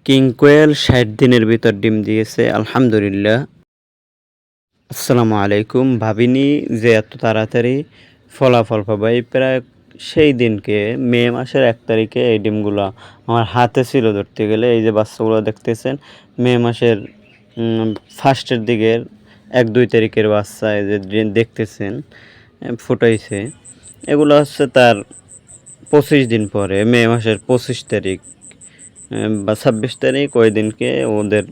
King কোয়েল ৬০ দিনের ভিতর ডিম দিয়েছে আলহামদুলিল্লাহ। আসসালামু আলাইকুম। ভাবিনি যে এত তাড়াতাড়ি ফলাফল পাবো। এই প্রায় সেই দিনকে মে মাসের ১ তারিখে এই ডিমগুলা আমার হাতে ছিল ধরতে গেলে। এই যে বাচ্চাগুলো দেখতেছেন মে মাসের ফার্স্টের দিকের ১-২ তারিখের বাচ্চা এই যে দেখতেছেন ফুটাইছে। এগুলো হচ্ছে তার ২৫ দিন পরে মে মাসের ২৫ তারিখ বা ২৬ তারিখ ওই দিনকে ওদের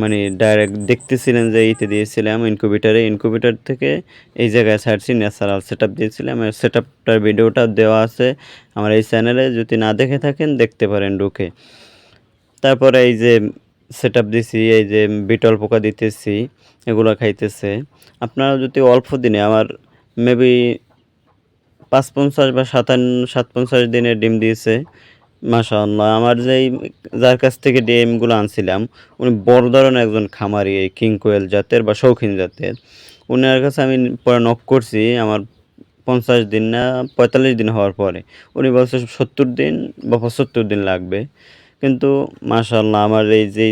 মানে ডাইরেক্ট দেখতেছিলেন যে ইতে দিয়েছিলাম ইনকিউবেটর থেকে এই জায়গায় ছাড়ছি ন্যাচারাল সেটআপ দিয়েছিলাম। আর সেটআপটার ভিডিওটা দেওয়া আছে আমার এই চ্যানেলে, যদি না দেখে থাকেন দেখতে পারেন ঢুকে। তারপরে এই যে সেটআপ দিছি, এই যে বিটল পোকা দিতেছি, এগুলো খাইতেছে। আপনারা যদি অল্প দিনে আমার মেবি ৫-৫০ বা ৫০ দিনের ডিম দিয়েছে। মাশাআল্লাহ। আমার যার কাছ থেকে ডিমগুলো আনছিলাম উনি বড় ধরনের একজন খামারি, এই কিং কোয়েল জাতের বা শৌখিন জাতের। উনার কাছে আমি পরে নক করছি আমার ৫০ দিন না ৪৫ দিন হওয়ার পরে। উনি বলছে ৭০ দিন বা ৭৫ দিন লাগবে। কিন্তু মাশাআল্লাহ আমার এই যে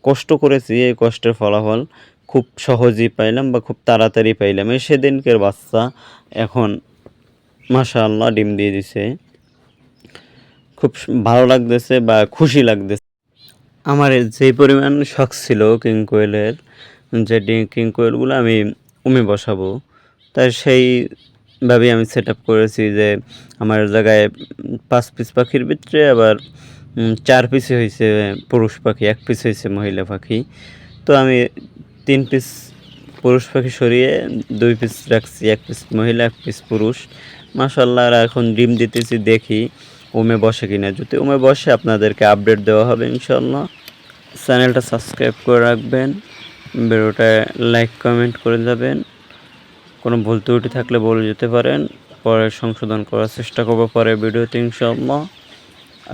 কষ্ট করেছি এই কষ্টের ফলাফল খুব সহজেই পাইলাম বা খুব তাড়াতাড়ি পাইলাম। এই সেদিনকের বাচ্চা এখন মাশাআল্লাহ ডিম দিয়ে দিছে। খুব ভালো লাগতেছে বা খুশি লাগতেছে। আমার যে পরিমাণ শখ ছিল কিং কোয়েলের, যে কিং কোয়েলগুলো আমি বসাবো, তাই সেইভাবেই আমি সেট আপ করেছি যে আমার জায়গায় ৫ পিস পাখির ভিতরে আবার ৪ পিসই হয়েছে পুরুষ পাখি, ১ পিস হয়েছে মহিলা পাখি। তো আমি ৩ পিস পুরুষ পাখি সরিয়ে ২ পিস রাখছি, ১ পিস মহিলা ১ পিস পুরুষ। মাশাআল্লাহ আর এখন ডিম দিতেছি, দেখি বসে কিনা। যদি বসে আপনাদেরকে আপডেট দেওয়া হবে ইনশাআল্লাহ। চ্যানেলটা সাবস্ক্রাইব করে রাখবেন, ভিডিওটা লাইক কমেন্ট করে যাবেন। কোনো ভুল ত্রুটি থাকলে বলে যেতে পারেন, পরে সংশোধন করার চেষ্টা করব পরের ভিডিওতে ইনশাআল্লাহ।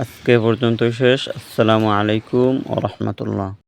আজকে পর্যন্তই শেষ। আসসালামু আলাইকুম ওয়া রাহমাতুল্লাহ।